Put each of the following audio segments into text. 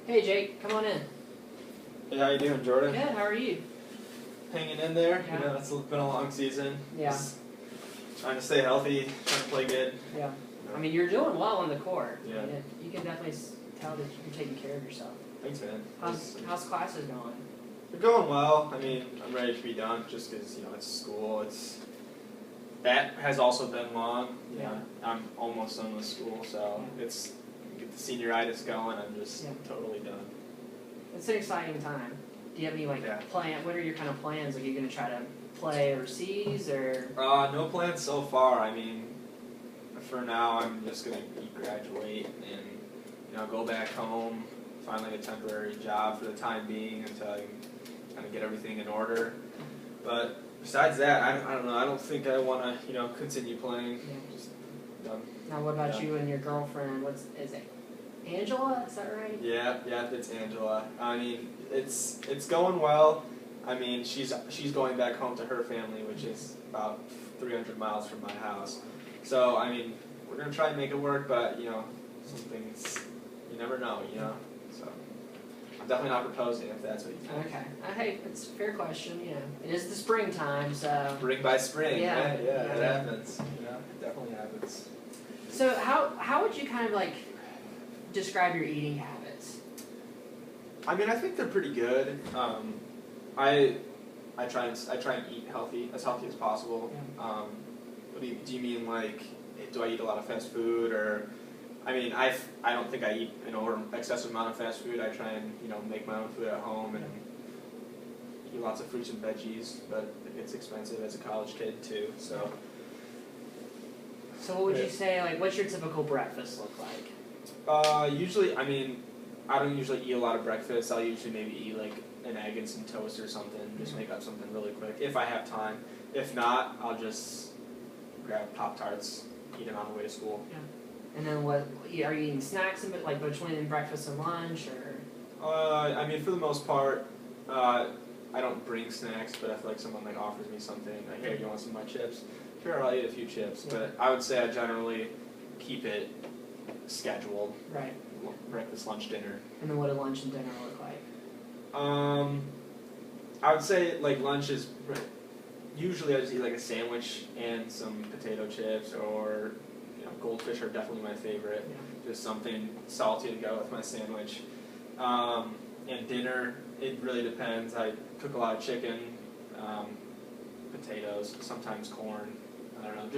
Hey Jake, come on in. Hey, how you doing, Jordan? Good, how are you? Hanging in there. Yeah. You know, it's been a long season. Yeah. Just trying to stay healthy, trying to play good. Yeah. I mean, you're doing well on the court. Yeah. I mean, you can definitely tell that you're taking care of yourself. Thanks, man. How's classes going? They're going well. I mean, I'm ready to be done just because, it's school. That has also been long. Yeah. I'm almost done with school, so it's get the senioritis going. I'm just totally done. It's an exciting time. Do you have any plan? What are your kind of plans? Are you going to try to play overseas or? No plans so far. I mean, for now, I'm just gonna graduate and go back home, find like a temporary job for the time being until I can kind of get everything in order. But besides that, I don't know. I don't think I want to continue playing. Yeah. Just done. Now, what about you and your girlfriend? Is it? Angela, is that right? Yeah, it's Angela. I mean, it's going well. I mean, she's going back home to her family, which is about 300 miles from my house. So, I mean, we're going to try and make it work, but, some things, you never know, So, I'm definitely not proposing if that's what you think. Okay. Hey, it's a fair question, It is the springtime, so. Spring by spring, Yeah. right? Yeah, it happens. It definitely happens. So, how would you kind of describe your eating habits? I mean, I think they're pretty good. I try and eat healthy as possible. Yeah. What do you mean, do I eat a lot of fast food, or? I mean, I don't think I eat an excessive amount of fast food. I try and make my own food at home and eat lots of fruits and veggies, but it's expensive as a college kid too. So what would you say? What's your typical breakfast look like? Usually, I mean, I don't usually eat a lot of breakfast. I'll usually maybe eat an egg and some toast or something. Just make up something really quick if I have time. If not, I'll just grab Pop-Tarts, eat them on the way to school. Yeah. And then what? Are you eating snacks between breakfast and lunch, or? I mean, for the most part, I don't bring snacks, but if someone offers me something, hey, you want some of my chips? Sure, I'll eat a few chips. Yeah. But I would say I generally keep it scheduled. Right. Breakfast, lunch, dinner. And then what do lunch and dinner look like? I would say lunch is usually I just eat a sandwich and some potato chips, or goldfish are definitely my favorite. Yeah. Just something salty to go with my sandwich. And dinner, it really depends. I cook a lot of chicken, potatoes, sometimes corn. I don't know.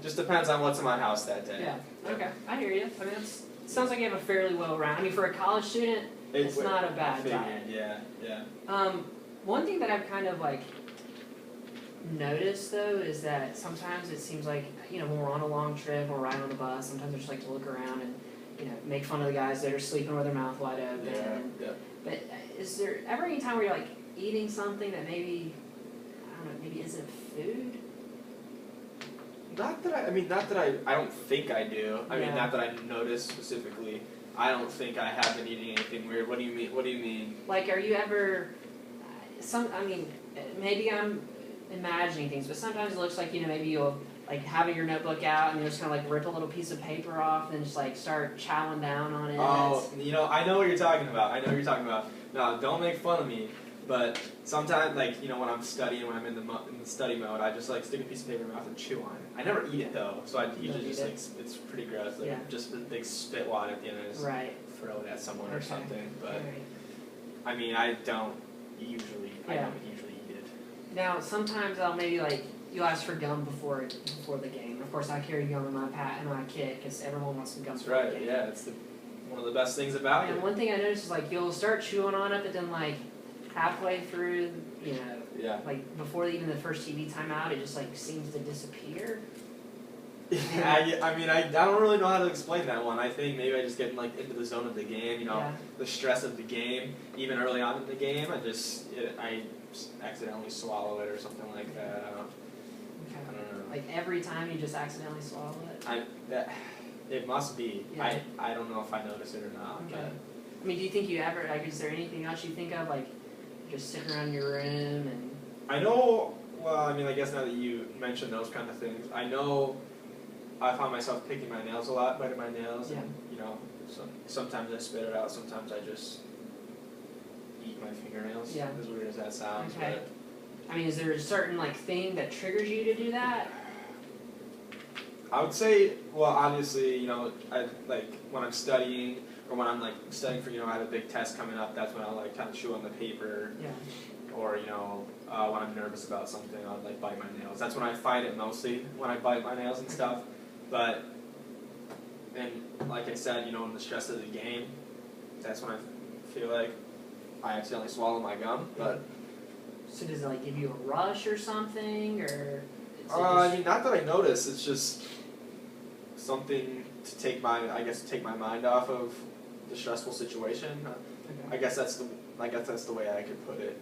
Just depends on what's in my house that day. Yeah. Okay. I hear you. I mean, it sounds like you have a fairly well-rounded. I mean, for a college student, it's not a bad diet. Yeah. One thing that I've kind of noticed though is that sometimes it seems like when we're on a long trip or riding on the bus, sometimes I just like to look around and make fun of the guys that are sleeping with their mouth wide open. Yeah. But is there ever any time where you're eating something that maybe isn't food? Not that I don't think I do. I mean, not that I notice specifically. I don't think I have been eating anything weird. What do you mean? Are you ever maybe I'm imagining things, but sometimes it looks like maybe you'll have your notebook out and you'll just kind of rip a little piece of paper off and just start chowing down on it. Oh, I know what you're talking about. No, don't make fun of me. But sometimes, when I'm studying, when I'm in the study mode, I just stick a piece of paper in my mouth and chew on it. I never eat it though, so I usually just it's pretty gross. Just a big spit wad at the end, and just throw it at someone or something. But I mean, I don't usually eat it. Now, sometimes I'll maybe you'll ask for gum before the game. Of course, I carry gum in my kit because everyone wants some gum. That's right. Yeah, it's one of the best things about it. And one thing I noticed is you'll start chewing on it, but then halfway through, before even the first TV timeout, it just seems to disappear. Yeah, I mean, I don't really know how to explain that one. I think maybe I just get into the zone of the game, the stress of the game. Even early on in the game, I just accidentally swallow it or something like that. I don't know. Every time you just accidentally swallow it? It must be. Yeah. I don't know if I notice it or not. Okay. But I mean, do you think you ever, is there anything else you think of, just sitting around your room and... I know, well, I mean, I guess now that you mentioned those kind of things, I know I found myself picking my nails a lot, biting my nails, and, sometimes I spit it out, sometimes I just my fingernails. Yeah. As weird as that sounds. Okay. I mean, is there a certain like thing that triggers you to do that? I would say, well, obviously, I like when I'm studying or when I'm like studying for, I have a big test coming up. That's when I like kind of chew on the paper. Yeah. Or when I'm nervous about something, I'll like bite my nails. That's when I fight it mostly, when I bite my nails and stuff. But and like I said, in the stress of the game, that's when I feel like I accidentally swallow my gum. But so does it like give you a rush or something, or? I mean, not that I notice. It's just something to take my mind off of the stressful situation. Okay. I guess that's the way I could put it.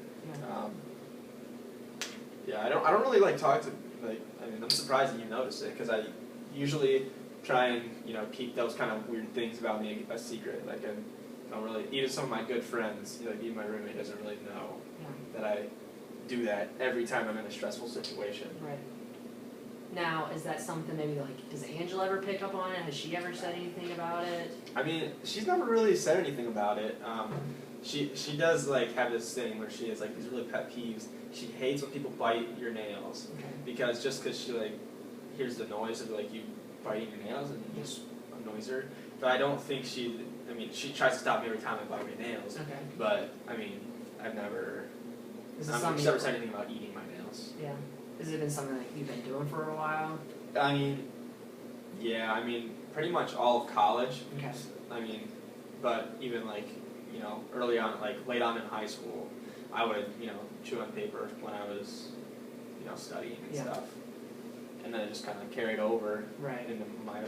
Yeah. I don't really like talk to I'm surprised that you noticed it because I usually try and keep those kind of weird things about me a secret. Like I don't really, even some of my good friends, even my roommate doesn't really know that I do that every time I'm in a stressful situation. Right. Now, is that something maybe like, does Angela ever pick up on it? Has she ever said anything about it? I mean, she's never really said anything about it. She does like have this thing where she has like these really pet peeves. She hates when people bite your nails because she like hears the noise of like you biting your nails and it just annoys her. But I don't think she tries to stop me every time I bite my nails. Okay. But I've never said anything about eating my nails. Yeah. Has it been something that you've been doing for a while? Pretty much all of college. Okay. But even like, early on, like late on in high school, I would, chew on paper when I was, studying and stuff. And then it just kind of carried over into my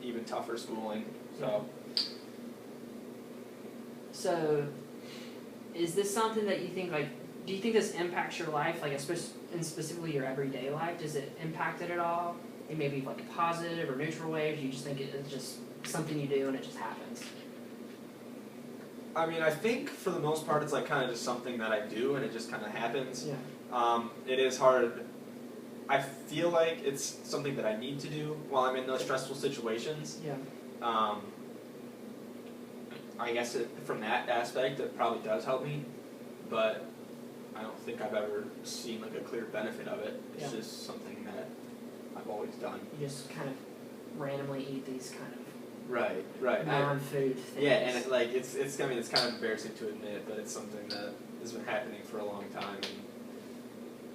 even tougher schooling. So, is this something that you think, like, do you think this impacts your life, like, and specifically your everyday life? Does it impact it at all? In maybe like a positive or neutral way, or do you just think it's just something you do and it just happens? I think for the most part it's like kind of just something that I do and it just kind of happens. Yeah. It is hard. I feel like it's something that I need to do while I'm in those stressful situations. Yeah. I guess from that aspect it probably does help me, but I don't think I've ever seen like a clear benefit of it. It's just something that I've always done. You just kind of randomly eat these kind of right non-food things. Yeah, and it's kind of embarrassing to admit, but it's something that has been happening for a long time, and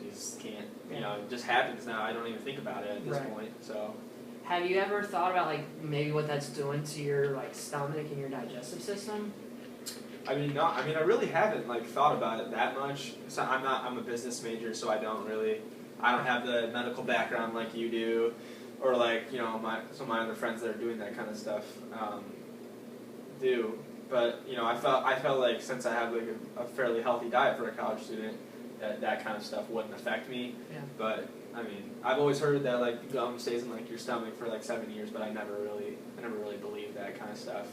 you just can't. It just happens now. I don't even think about it at this point. So. Have you ever thought about like maybe what that's doing to your like stomach and your digestive system? I really haven't like thought about it that much. So I'm a business major, so I don't have the medical background like you do, or like some of my other friends that are doing that kind of stuff do. But I felt like since I have like a fairly healthy diet for a college student, that kind of stuff wouldn't affect me. Yeah. But I've always heard that like gum stays in like your stomach for like 7 years, but I never really believed that kind of stuff.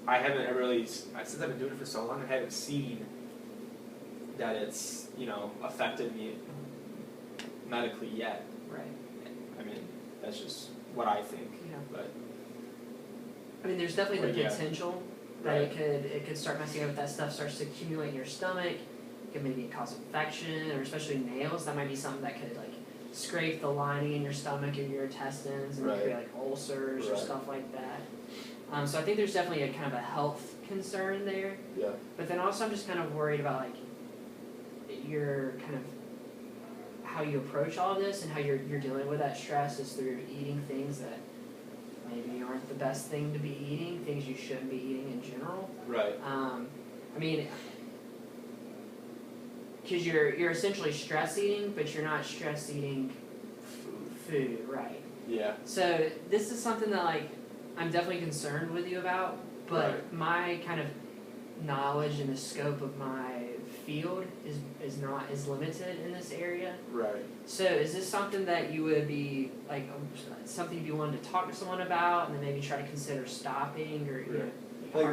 I haven't really, since I've been doing it for so long, I haven't seen that it's, affected me medically yet. Right. That's just what I think. Yeah. But there's definitely the potential that it could start messing up if that stuff starts to accumulate in your stomach. It could maybe cause infection, or especially nails. That might be something that could like scrape the lining in your stomach or your intestines and create like ulcers or stuff like that. So I think there's definitely a kind of a health concern there. Yeah. But then also I'm just kind of worried about like your kind of how you approach all this and how you're dealing with that stress is through eating things that maybe aren't the best thing to be eating, things you shouldn't be eating in general. Right. Because you're essentially stress eating, but you're not stress eating food, right? Yeah. So this is something that like I'm definitely concerned with you about, but my kind of knowledge and the scope of my field is limited in this area. Right. So is this something that you would be like something you'd be wanting to talk to someone about, and then maybe try to consider stopping or who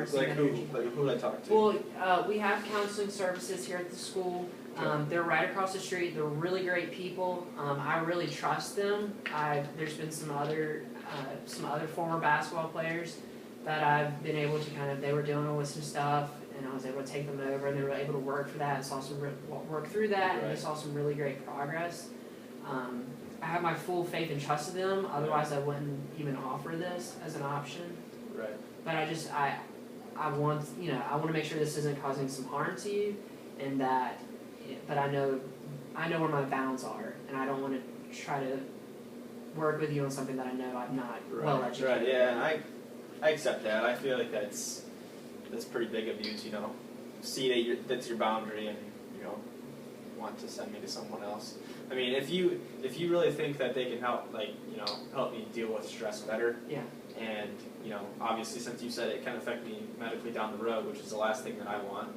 would I talk to? Well, we have counseling services here at the school. They're right across the street. They're really great people. I really trust them. There's been some other former basketball players that I've been able to they were dealing with some stuff, and I was able to take them over, and they were able to work for that and saw some work through that, and they saw some really great progress. I have my full faith and trust in them. Otherwise, I wouldn't even offer this as an option. Right. But I want I want to make sure this isn't causing some harm to you, and that. But I know where my bounds are, and I don't want to try to work with you on something that I know I'm not well educated. Right. Yeah, and I accept that. I feel like that's pretty big of you to see that that's your boundary and want to send me to someone else. I mean, if you really think that they can help help me deal with stress better. Yeah. And obviously, since you said it can affect me medically down the road, which is the last thing that I want.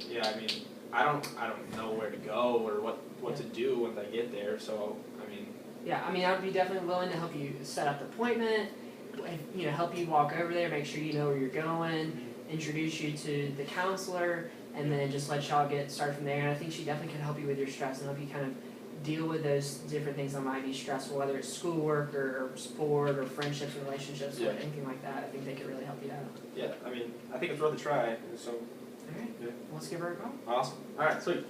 Yeah, I mean, I don't know where to go or what to do when I get there. So I mean. Yeah, I mean, I'd be definitely willing to help you set up the appointment. Help you walk over there, make sure you know where you're going, introduce you to the counselor, and then just let y'all get started from there. And I think she definitely can help you with your stress and help you kind of deal with those different things that might be stressful, whether it's schoolwork or sport or friendships and relationships or anything like that. I think they could really help you out. Yeah, I mean, I think it's worth a try. So. All right. Yeah. Let's give her a call. Awesome. All right, sweet.